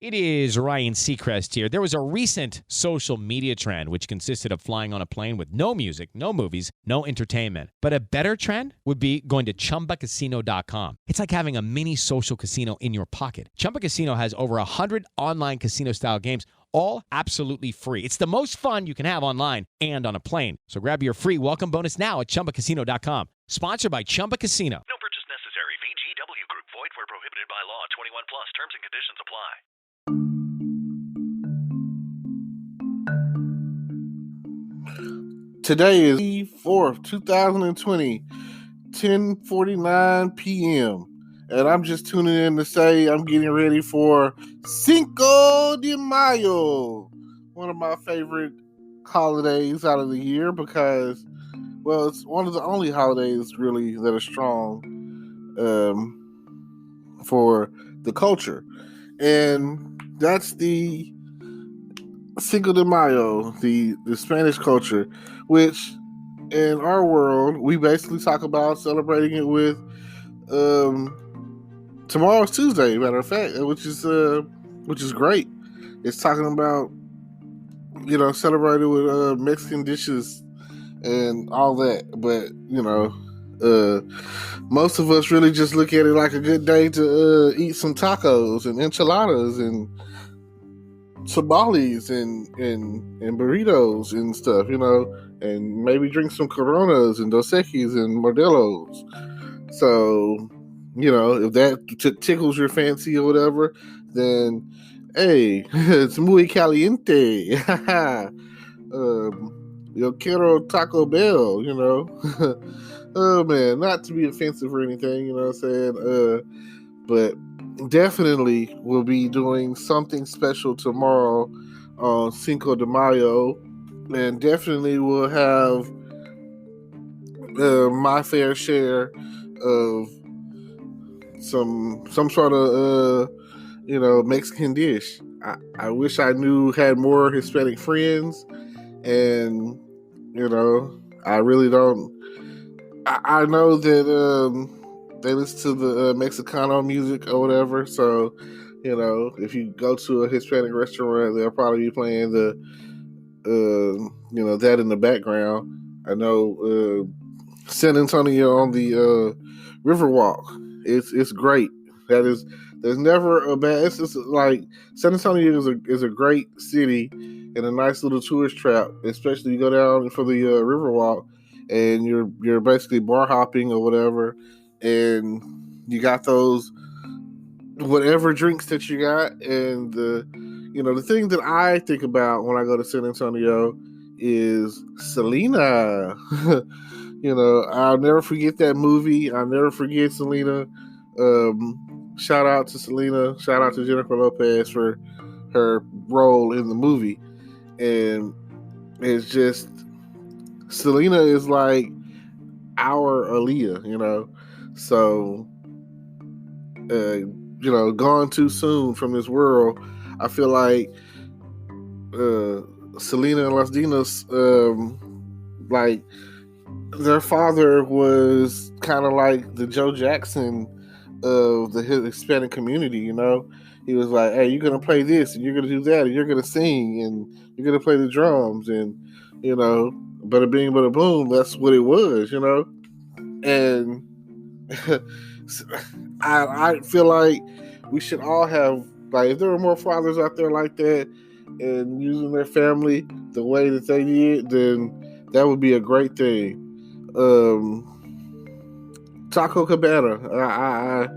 It is Ryan Seacrest here. There was a recent social media trend which consisted of flying on a plane with no music, no movies, no entertainment. But a better trend would be going to ChumbaCasino.com. It's like having a mini social casino in your pocket. Chumba Casino has over 100 online casino-style games, all absolutely free. It's the most fun you can have online and on a plane. So grab your free welcome bonus now at ChumbaCasino.com. Sponsored by Chumba Casino. No purchase necessary. VGW Group. Void where prohibited by law. 21 plus. Terms and conditions apply. Today is the 4th, 2020, 10:49 p.m. And I'm just tuning in to say I'm getting ready for Cinco de Mayo, one of my favorite holidays out of the year because, well, it's one of the only holidays really that are strong for the culture. And that's the Cinco de Mayo, the Spanish culture, which in our world, we basically talk about celebrating it with tomorrow's Tuesday, matter of fact, which is great. It's talking about, celebrating with Mexican dishes and all that. But, most of us really just look at it like a good day to eat some tacos and enchiladas and tamales and burritos and stuff, and maybe drink some Coronas and Dos Equis and Modelos. So, if that tickles your fancy or whatever, then, hey, it's muy caliente. Yo quiero Taco Bell, Oh, man, not to be offensive or anything, you know what I'm saying? But definitely we'll be doing something special tomorrow on Cinco de Mayo, and definitely we'll have my fair share of some sort of Mexican dish. I wish I had more Hispanic friends, and I really don't. I know that they listen to the Mexicano music or whatever. So, if you go to a Hispanic restaurant, they'll probably be playing that in the background. I know San Antonio on the Riverwalk. It's great. There's never a bad. It's just like San Antonio is a great city and a nice little tourist trap, especially you go down for the Riverwalk and you're basically bar hopping or whatever, and you got those whatever drinks that you got, and the thing that I think about when I go to San Antonio is Selena. I'll never forget that movie. I'll never forget Selena. Shout out to Selena. Shout out to Jennifer Lopez for her role in the movie. And it's just, Selena is like our Aaliyah, So, gone too soon from this world. I feel like Selena and Las Dinas, like, their father was kind of like the Joe Jackson of the Hispanic community, He was like, hey, you're going to play this, and you're going to do that, and you're going to sing, and you're going to play the drums, and, bada bing, bada boom, that's what it was, And I feel like we should all have, like, if there were more fathers out there like that and using their family the way that they did, then that would be a great thing. Taco Cabana. I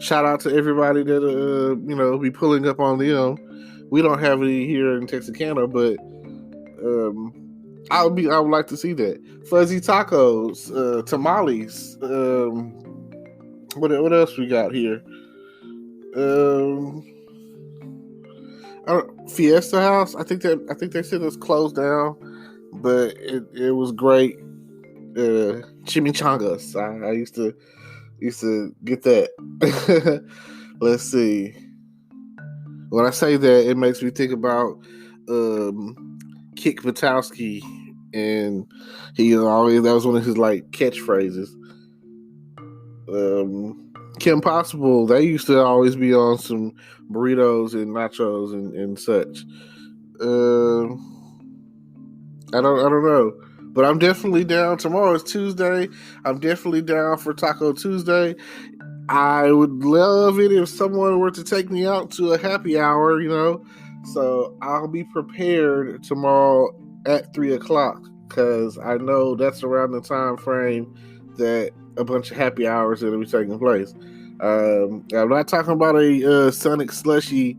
shout out to everybody that be pulling up on them. We don't have any here in Texarkana, but I would like to see that. Fuzzy tacos, tamales. What else we got here? Fiesta House. I think they said it's closed down, but it was great. Chimichangas. I used to get that. Let's see. When I say that, it makes me think about Kick Butowski, and he always, that was one of his like catchphrases. Kim Possible, they used to always be on some burritos and nachos and such. Uh, I don't know. But I'm definitely down. Tomorrow is Tuesday. I'm definitely down for Taco Tuesday. I would love it if someone were to take me out to a happy hour, So I'll be prepared tomorrow at 3 o'clock because I know that's around the time frame that a bunch of happy hours that will be taking place. I'm not talking about a Sonic slushy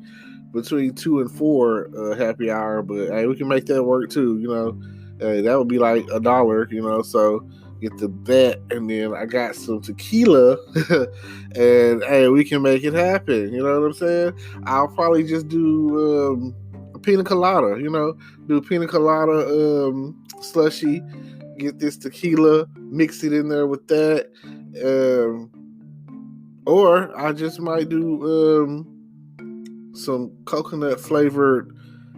between 2 and 4 happy hour, but hey, we can make that work too. That would be like $1. So get that, and then I got some tequila, and hey, we can make it happen. You know what I'm saying? I'll probably just do a pina colada. Do pina colada slushy. Get this tequila, mix it in there with that, or I just might do some coconut flavored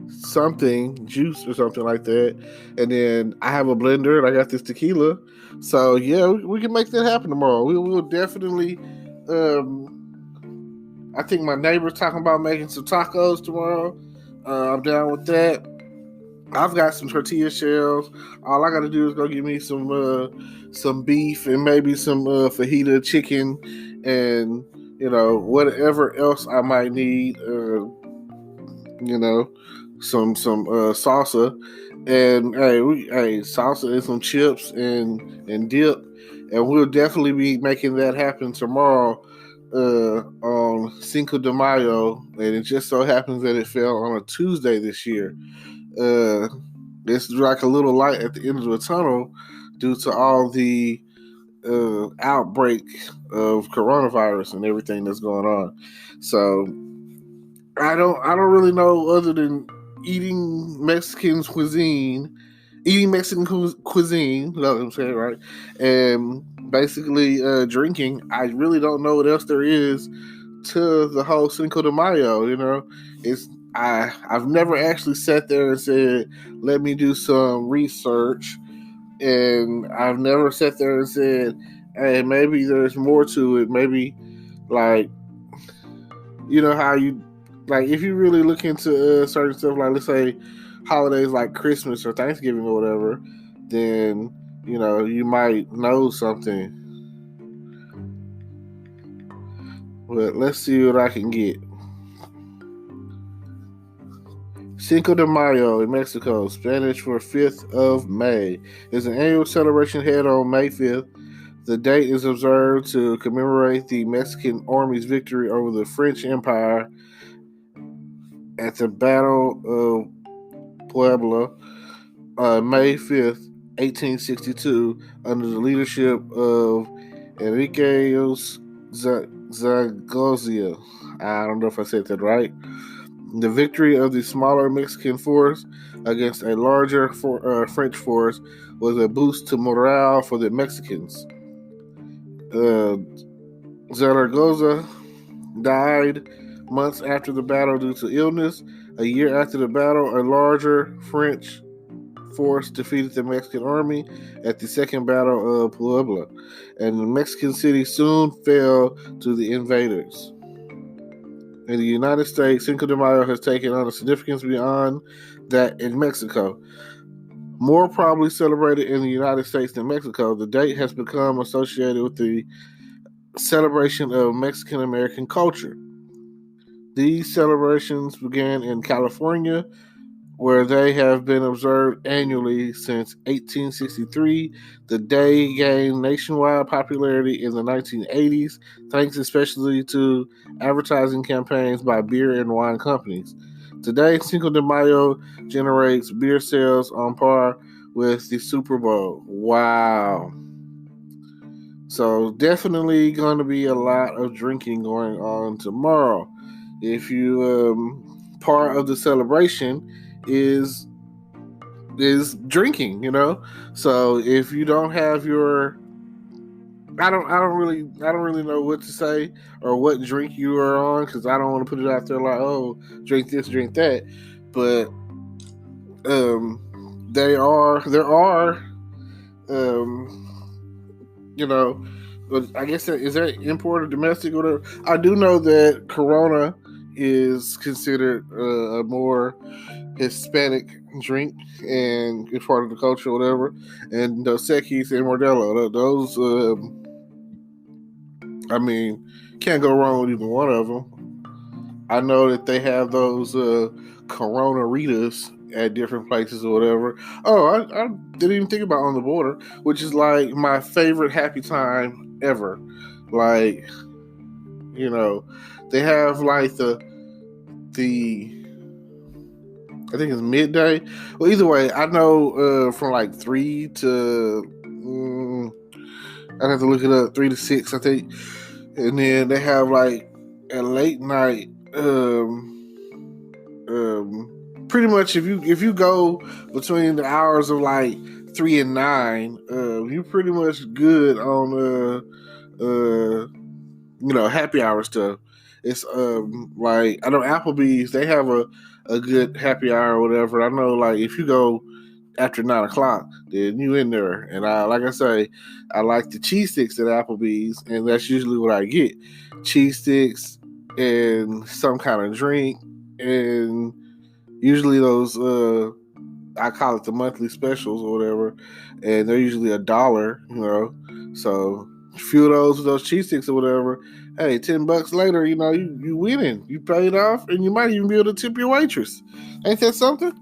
something, juice or something like that. And then I have a blender and I got this tequila. So yeah, we can make that happen tomorrow. We will definitely. I think my neighbor's talking about making some tacos tomorrow. I'm down with that. I've got some tortilla shells. All I got to do is go get me some beef and maybe some fajita chicken and whatever else I might need. Some salsa, and salsa and some chips and dip, and we'll definitely be making that happen tomorrow on Cinco de Mayo, and it just so happens that it fell on a Tuesday this year. It's like a little light at the end of the tunnel due to all the outbreak of coronavirus and everything that's going on. So I don't really know other than eating Mexican cuisine, you know what I'm saying, right? And basically drinking. I really don't know what else there is to the whole Cinco de Mayo, I've never actually sat there and said, let me do some research, and I've never sat there and said, hey, maybe there's more to it. Maybe like how you like if you really look into certain stuff, like let's say holidays like Christmas or Thanksgiving or whatever, then you might know something. But let's see what I can get. Cinco de Mayo in Mexico, Spanish for 5th of May, is an annual celebration held on May 5th. The date is observed to commemorate the Mexican Army's victory over the French Empire at the Battle of Puebla, May 5th, 1862, under the leadership of Enrique Zaragoza. I don't know if I said that right. The victory of the smaller Mexican force against a larger French force was a boost to morale for the Mexicans. Zaragoza died months after the battle due to illness. A year after the battle, a larger French force defeated the Mexican army at the Second Battle of Puebla, and the Mexican city soon fell to the invaders. In the United States, Cinco de Mayo has taken on a significance beyond that in Mexico. More probably celebrated in the United States than Mexico, the date has become associated with the celebration of Mexican American culture. These celebrations began in California, where they have been observed annually since 1863. The day gained nationwide popularity in the 1980s, thanks especially to advertising campaigns by beer and wine companies. Today, Cinco de Mayo generates beer sales on par with the Super Bowl. Wow. So definitely going to be a lot of drinking going on tomorrow. If you part of the celebration is drinking, So if you don't have your, I don't really know what to say or what drink you are on, because I don't want to put it out there like, oh, drink this, drink that. But there are I guess is that import or domestic or whatever. I do know that Corona is considered a more Hispanic drink and it's part of the culture or whatever. And Dos Equis and Modelo, those, I mean, can't go wrong with either one of them. I know that they have those Corona Ritas at different places or whatever. Oh, I didn't even think about On the Border, which is like my favorite happy time ever. Like, you know, they have like the I think it's midday. Well, either way, I know from like 3 to I'd have to look it up, 3 to 6, I think. And then they have like a late night. Pretty much if you go between the hours of like 3 and 9, you're pretty much good on happy hour stuff. It's like I know Applebee's, they have a good happy hour or whatever. I know like if you go after 9 o'clock, then you in there. And I like I say, I like the cheese sticks at Applebee's, and that's usually what I get. Cheese sticks and some kind of drink, and usually those I call it the monthly specials or whatever, and they're usually $1, So a few of those with those cheese sticks or whatever, hey, $10 later, you winning. You paid off, and you might even be able to tip your waitress. Ain't that something?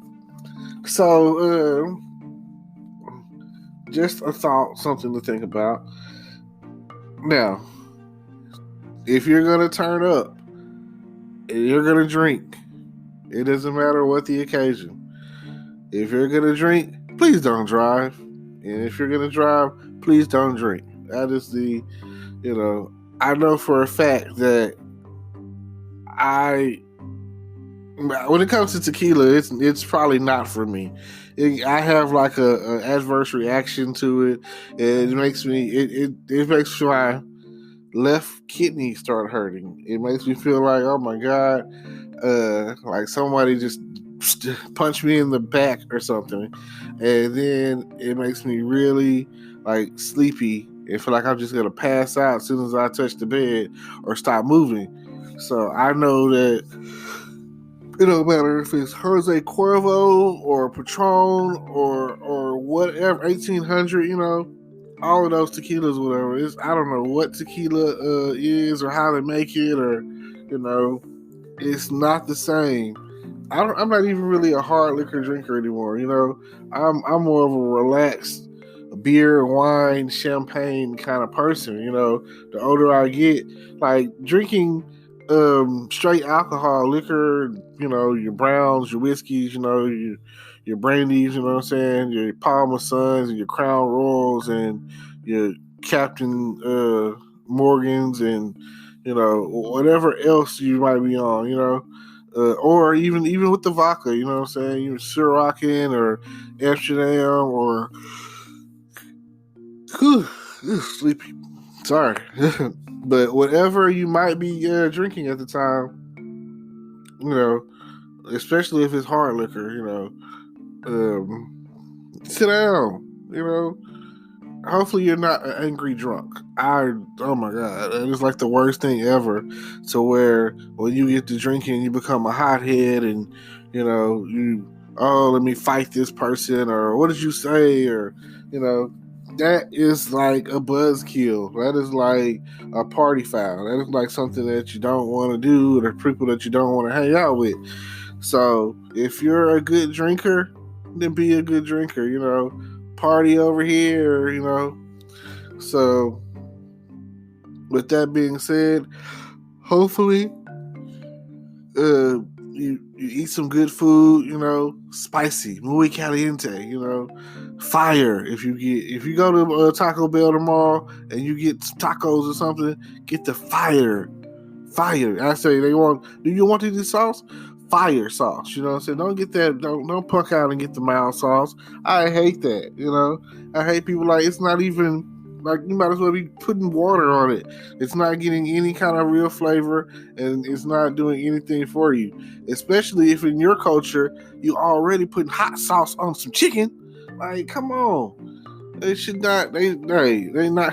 So just a thought, something to think about. Now, if you're gonna turn up and you're gonna drink, it doesn't matter what the occasion. If you're gonna drink, please don't drive. And if you're gonna drive, please don't drink. That is I know for a fact that when it comes to tequila, it's probably not for me. I have like a adverse reaction to it, and it makes my left kidney start hurting. It makes me feel like, oh my God, like somebody just punched me in the back or something. And then it makes me really like sleepy and feel like I'm just gonna pass out as soon as I touch the bed or stop moving. So I know that it don't matter if it's Jose Cuervo or Patron or whatever, 1800, all of those tequilas, whatever. I don't know what tequila is or how to make it, or it's not the same. I'm not even really a hard liquor drinker anymore. I'm more of a relaxed beer, wine, champagne kind of person. The older I get, like drinking straight alcohol, liquor, your browns, your whiskeys, your brandies, you know what I'm saying, your Palmer Suns and your Crown Royals and your Captain Morgans and whatever else you might be on, or even with the vodka, you know what I'm saying, even Syrah or Amsterdam or sleepy. Sorry. But whatever you might be drinking at the time, especially if it's hard liquor, sit down, hopefully you're not an angry drunk. Oh my God, it's like the worst thing ever, to where when you get to drinking, you become a hothead and, let me fight this person, or what did you say, or, that is like a buzzkill. That is like a party foul. That is like something that you don't want to do, or people that you don't want to hang out with. So if you're a good drinker, then be a good drinker, party over here, So with that being said, hopefully you eat some good food, spicy, muy caliente, fire. If you go to Taco Bell tomorrow and you get some tacos or something, get the fire. I say do you want to do sauce? Fire sauce, you know what I'm saying? Don't get that, don't punk out and get the mild sauce. I hate that, I hate people like, it's not even, like, you might as well be putting water on it. It's not getting any kind of real flavor, and it's not doing anything for you. Especially if in your culture, you already putting hot sauce on some chicken. Like, come on. They should not.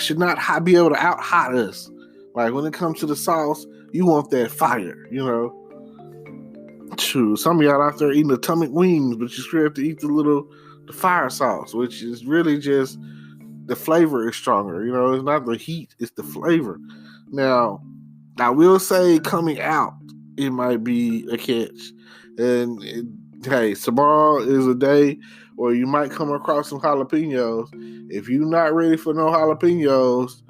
Should not be able to out hot us. Like when it comes to the sauce, you want that fire, you know. True. Some of y'all out there eating atomic wings, but you still have to eat the fire sauce, which is really just the flavor is stronger. You know, it's not the heat, it's the flavor. Now, I will say coming out, it might be a catch. And hey, tomorrow is a day where you might come across some jalapenos. If you're not ready for no jalapenos,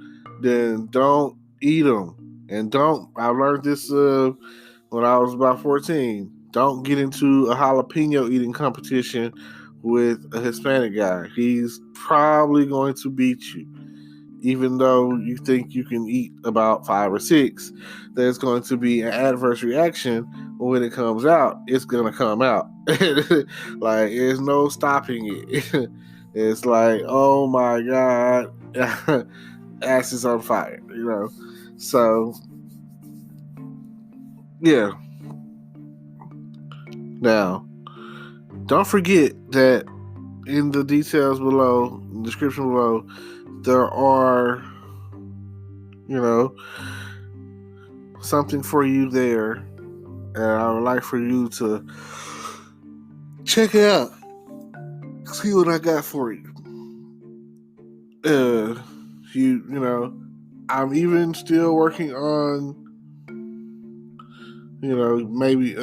then don't eat them. And I learned this when I was about 14. Don't get into a jalapeno eating competition with a Hispanic guy. He's probably going to beat you. Even though you think you can eat about 5 or 6, there's going to be an adverse reaction when it comes out. It's going to come out. Like, there's no stopping it. It's like, oh my God, ass is on fire, you know? So, yeah. Now, don't forget that in the details below, in the description below, there are, you know, something for you there. And I would like for you to check it out. See what I got for you. You know, I'm even still working on, you know, maybe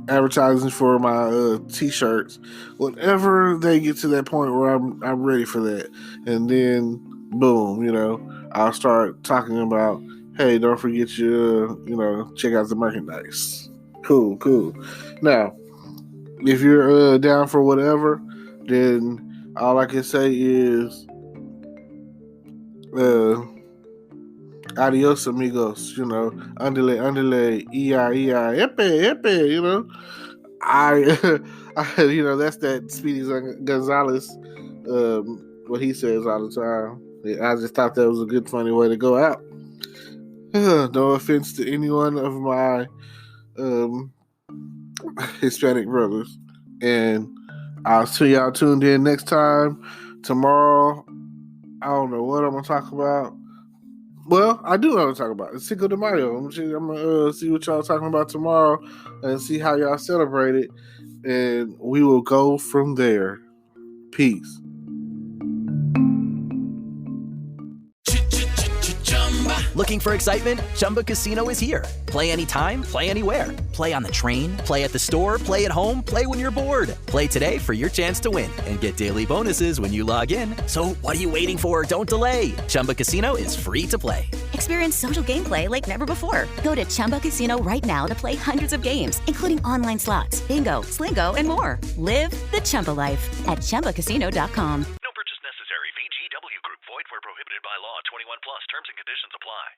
advertising for my t-shirts. Whenever they get to that point where I'm ready for that, and then boom, you know, I'll start talking about, hey, don't forget you know, check out the merchandise. Cool. Now, if you're down for whatever, then all I can say is adios amigos, you know, andale, epe, you know. I you know, that's that Speedy Gonzalez, what he says all the time. I just thought that was a good, funny way to go out. No offense to any one of my Hispanic brothers. And I'll see y'all tuned in next time. Tomorrow, I don't know what I'm going to talk about. Well, I do know what to talk about. It's Cinco de Mayo. I'm going to see what y'all talking about tomorrow and see how y'all celebrate it. And we will go from there. Peace. Looking for excitement? Chumba Casino is here. Play anytime, play anywhere. Play on the train, play at the store, play at home, play when you're bored. Play today for your chance to win and get daily bonuses when you log in. So what are you waiting for? Don't delay. Chumba Casino is free to play. Experience social gameplay like never before. Go to Chumba Casino right now to play hundreds of games, including online slots, bingo, Slingo, and more. Live the Chumba life at ChumbaCasino.com. No purchase necessary. VGW Group. Void where prohibited by law. 21 plus. Terms and conditions apply.